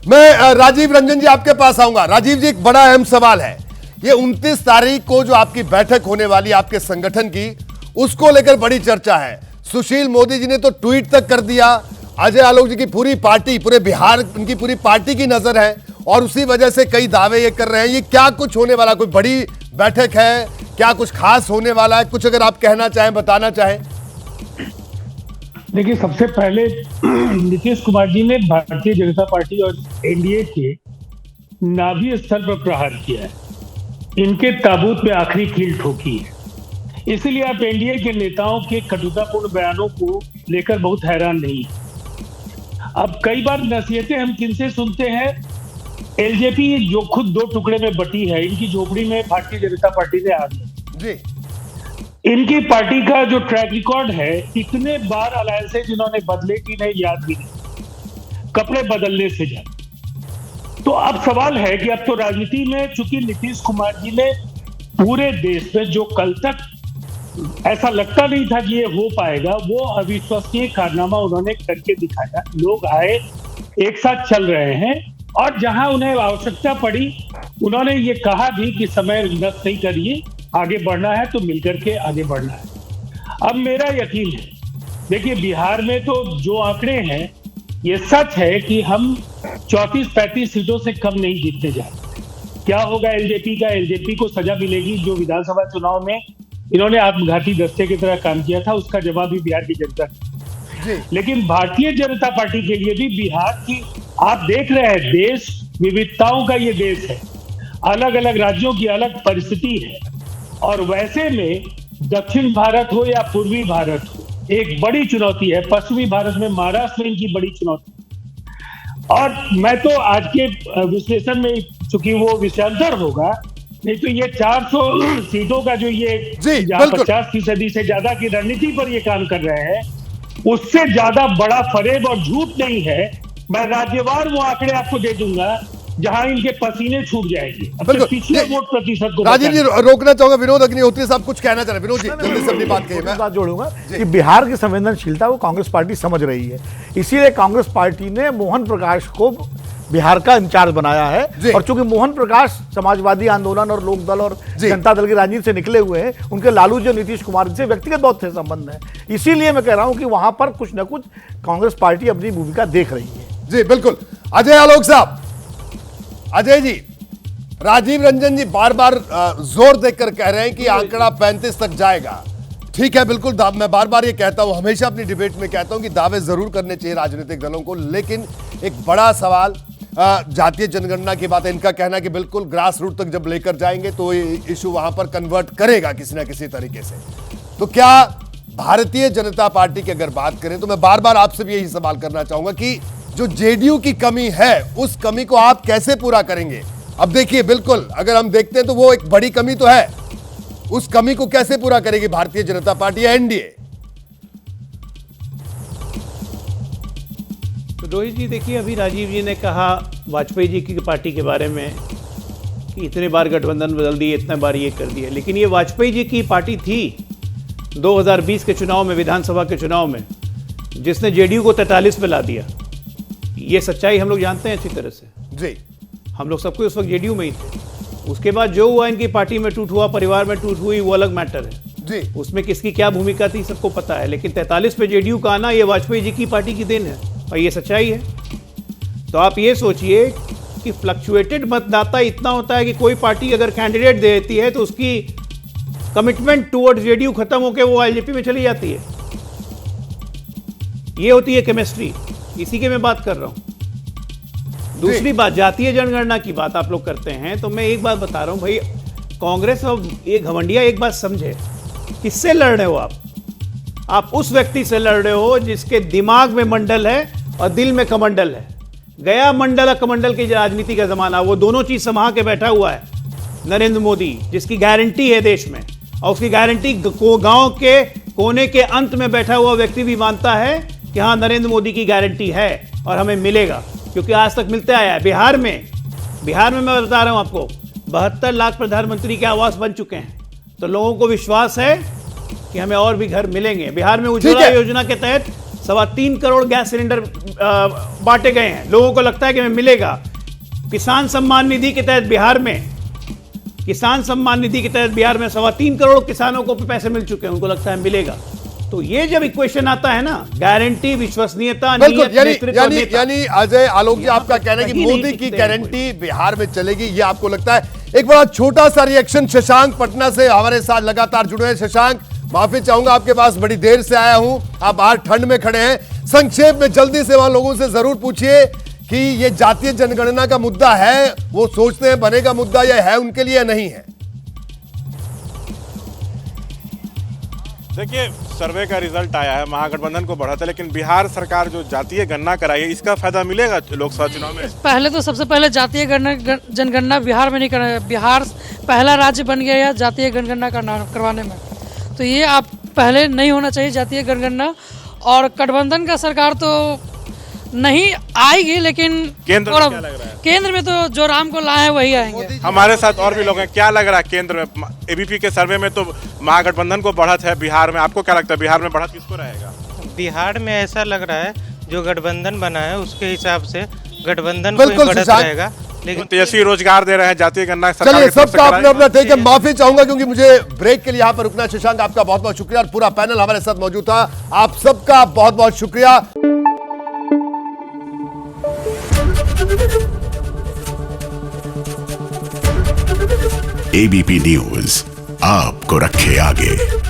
मैं राजीव रंजन जी आपके पास आऊंगा। राजीव जी, एक बड़ा अहम सवाल है, ये 29 तारीख को जो आपकी बैठक होने वाली आपके संगठन की, उसको लेकर बड़ी चर्चा है। सुशील मोदी जी ने तो ट्वीट तक कर दिया, अजय आलोक जी की पूरी पार्टी, पूरे बिहार उनकी पूरी पार्टी की नजर है और उसी वजह से कई दावे ये कर रहे हैं। ये क्या कुछ होने वाला, कोई बड़ी बैठक है क्या, कुछ खास होने वाला है? कुछ अगर आप कहना चाहें, बताना चाहें। देखिए, सबसे पहले नीतीश कुमार जी ने भारतीय जनता पार्टी और एनडीए के नाभि स्थल पर प्रहार किया है, इनके ताबूत में आखिरी कील ठोकी है। इसीलिए आप एनडीए के नेताओं के कटुतापूर्ण बयानों को लेकर बहुत हैरान नहीं। अब कई बार नसीहतें हम किनसे सुनते हैं? एलजेपी जो खुद दो टुकड़े में बटी है, इनकी झोपड़ी में भारतीय जनता पार्टी ने आग लगाई। इनकी पार्टी का जो ट्रैक रिकॉर्ड है, इतने बार अलायंसेज इन्होंने बदले कि नहीं याद भी नहीं, कपड़े बदलने से ज्यादा। तो अब सवाल है कि अब तो राजनीति में चूंकि नीतीश कुमार जी ने पूरे देश में जो कल तक ऐसा लगता नहीं था कि ये हो पाएगा, वो अविश्वसनीय कारनामा उन्होंने करके दिखाया। लोग आए, एक साथ चल रहे हैं और जहां उन्हें आवश्यकता पड़ी उन्होंने ये कहा भी कि समय नष्ट नहीं करिए, आगे बढ़ना है तो मिलकर के आगे बढ़ना है। अब मेरा यकीन है, देखिए बिहार में तो जो आंकड़े हैं, ये सच है कि हम 34-35 सीटों से कम नहीं जीतने जा रहे। क्या होगा एलजेपी का? एलजेपी को सजा मिलेगी। जो विधानसभा चुनाव में इन्होंने आत्मघाती दस्ते की तरह काम किया था, उसका जवाब भी बिहार की जनता ने। लेकिन भारतीय जनता पार्टी के लिए भी बिहार की, आप देख रहे हैं, देश विविधताओं का ये देश है, अलग अलग राज्यों की अलग परिस्थिति है और वैसे में दक्षिण भारत हो या पूर्वी भारत हो, एक बड़ी चुनौती है। पश्चिमी भारत में, महाराष्ट्र में इनकी बड़ी चुनौती। और मैं तो आज के विश्लेषण में, चूंकि वो विषयांतर होगा, नहीं तो ये 400 सीटों का जो ये 50% से ज्यादा की रणनीति पर ये काम कर रहे हैं, उससे ज्यादा बड़ा फरेब और झूठ नहीं है। मैं राज्यवार वो आंकड़े आपको दे दूंगा जहां इनके पसीने छूट जाएंगे। पिछले वोट प्रतिशत को राजीव जी रोकना चाहूंगा, विनोद अग्निहोत्री साहब कुछ कहना चाह रहे हैं। विनोद जी जल्दी से अपनी बात कहिए। मैं बात जोड़ूंगा कि बिहार की संवेदनशीलता को कांग्रेस पार्टी समझ रही है, इसीलिए कांग्रेस पार्टी ने मोहन प्रकाश को बिहार का इंचार्ज बनाया है। और चूंकि मोहन प्रकाश समाजवादी आंदोलन और लोकदल और जनता दल की राजनीति से निकले हुए हैं, उनके लालू जी और नीतीश कुमार से व्यक्तिगत बहुत से संबंध है। इसीलिए मैं कह रहा हूं कि वहां पर कुछ न कुछ कांग्रेस पार्टी अपनी भूमिका देख रही है। जी बिल्कुल। अजय आलोक साहब, अजय जी, राजीव रंजन जी बार बार जोर देकर कह रहे हैं कि आंकड़ा 35 तक जाएगा। ठीक है, बिल्कुल। मैं बार बार ये कहता हूं, हमेशा अपनी डिबेट में कहता हूं कि दावे जरूर करने चाहिए राजनीतिक दलों को, लेकिन एक बड़ा सवाल जातीय जनगणना की बात है। इनका कहना है कि बिल्कुल ग्रास रूट तक जब लेकर जाएंगे तो ये इशू वहां पर कन्वर्ट करेगा किसी ना किसी तरीके से। तो क्या भारतीय जनता पार्टी की अगर बात करें, तो मैं बार बार आपसे भी यही सवाल करना चाहूंगा कि जो जेडीयू की कमी है, उस कमी को आप कैसे पूरा करेंगे? अब देखिए, बिल्कुल अगर हम देखते हैं तो वो एक बड़ी कमी तो है, उस कमी को कैसे पूरा करेगी भारतीय जनता पार्टी या एनडीए? तो रोहित जी देखिए, अभी राजीव जी ने कहा वाजपेयी जी की पार्टी के बारे में कि इतने बार गठबंधन बदल दिए, इतने बार ये कर दिए, लेकिन ये वाजपेयी जी की पार्टी थी 2020 के चुनाव में, विधानसभा के चुनाव में, जिसने जेडीयू को 43 पे ला दिया। ये सच्चाई हम लोग जानते हैं अच्छी तरह से जी। हम लोग सबको उस वक्त जेडीयू में ही थे। उसके बाद जो हुआ, इनकी पार्टी में टूट हुआ, परिवार में टूट हुई, वो अलग मैटर है जी। उसमें किसकी क्या भूमिका थी सबको पता है, लेकिन 43 पे जेडीयू का आना ये वाजपेयी जी की पार्टी की देन है और ये सच्चाई है। तो आप ये सोचिए कि फ्लक्चुएटेड मतदाता इतना होता है कि कोई पार्टी अगर कैंडिडेट दे देती है तो उसकी कमिटमेंट टुवर्ड्स जेडीयू खत्म होकर वो एलजेपी में चली जाती है। ये होती है केमिस्ट्री, इसी के मैं बात कर रहा हूं। दूसरी बात, जातीय जनगणना की बात आप लोग करते हैं, तो मैं एक बात बता रहा हूं भाई, कांग्रेस और ये घमंडिया एक बात समझे, किससे लड़ रहे हो आप उस व्यक्ति से लड़ रहे हो जिसके दिमाग में मंडल है और दिल में कमंडल है। गया मंडल और कमंडल की राजनीति का जमाना, वो दोनों चीज संभाल के बैठा हुआ है नरेंद्र मोदी, जिसकी गारंटी है देश में, और उसकी गारंटी गांव के कोने के अंत में बैठा हुआ व्यक्ति भी मानता है कि हाँ, नरेंद्र मोदी की गारंटी है और हमें मिलेगा, क्योंकि आज तक मिलते आया है। बिहार में मैं बता रहा हूं आपको, 72 लाख प्रधानमंत्री के आवास बन चुके हैं, तो लोगों को विश्वास है कि हमें और भी घर मिलेंगे। बिहार में उज्ज्वला योजना के तहत 3.25 करोड़ गैस सिलेंडर बांटे गए हैं, लोगों को लगता है कि मिलेगा। किसान सम्मान निधि के तहत बिहार में 3.25 करोड़ किसानों को पैसे मिल चुके हैं, उनको लगता है मिलेगा। तो ये जब इक्वेशन आता है ना, गारंटी, विश्वसनीयता, बिल्कुल, नीयत, नेतृत्व, नेता। यानी अजय आलोक जी, आपका कहना है कि कहीं नहीं मोदी की टिकते गारंटी बिहार में चलेगी, ये आपको लगता है। एक बड़ा छोटा सा रिएक्शन, शशांक पटना से हमारे साथ लगातार जुड़े हैं। शशांक, माफी चाहूंगा आपके पास, बड़ी देर से आया हूं, आप बाहर ठंड में खड़े हैं। संक्षेप में जल्दी से वहां लोगों से जरूर पूछिए कि ये जातीय जनगणना का मुद्दा है, वो सोचते हैं बनेगा मुद्दा, या है उनके लिए, नहीं है। देखिए, सर्वे का रिजल्ट आया है, महागठबंधन को बढ़ा था, लेकिन बिहार सरकार जो जातीय गणना कराई है, इसका फायदा मिलेगा लोकसभा चुनाव में? पहले तो सबसे पहले जातीय जनगणना बिहार में नहीं करना, बिहार पहला राज्य बन गया है जातीय जनगणना करवाने में, तो ये आप पहले नहीं होना चाहिए जातीय जनगणना। और गठबंधन का सरकार तो नहीं आएगी, लेकिन केंद्र में क्या लग रहा है? केंद्र में तो जो राम को लाए हैं वही आएंगे। हमारे साथ और भी लोग हैं, क्या लग रहा है केंद्र में? एबीपी के सर्वे में तो महागठबंधन को बढ़त है, बिहार में आपको क्या लगता है, बिहार में बढ़त किसको रहेगा? बिहार में ऐसा लग रहा है जो गठबंधन बना है उसके हिसाब से गठबंधन को ही बिल्कुल बढ़त शशांक। रहेगा, लेकिन तेजस्वी रोजगार दे रहे हैं, जातीय गणना चलिए, सबका अपना अपना कराई। ठीक है। माफी चाहूंगा क्योंकि मुझे ब्रेक के लिए यहां पर रुकना है। शशांक, आपका बहुत बहुत शुक्रिया, और पूरा पैनल हमारे साथ मौजूद था, आप सबका बहुत बहुत शुक्रिया। एबीपी न्यूज आपको रखे आगे।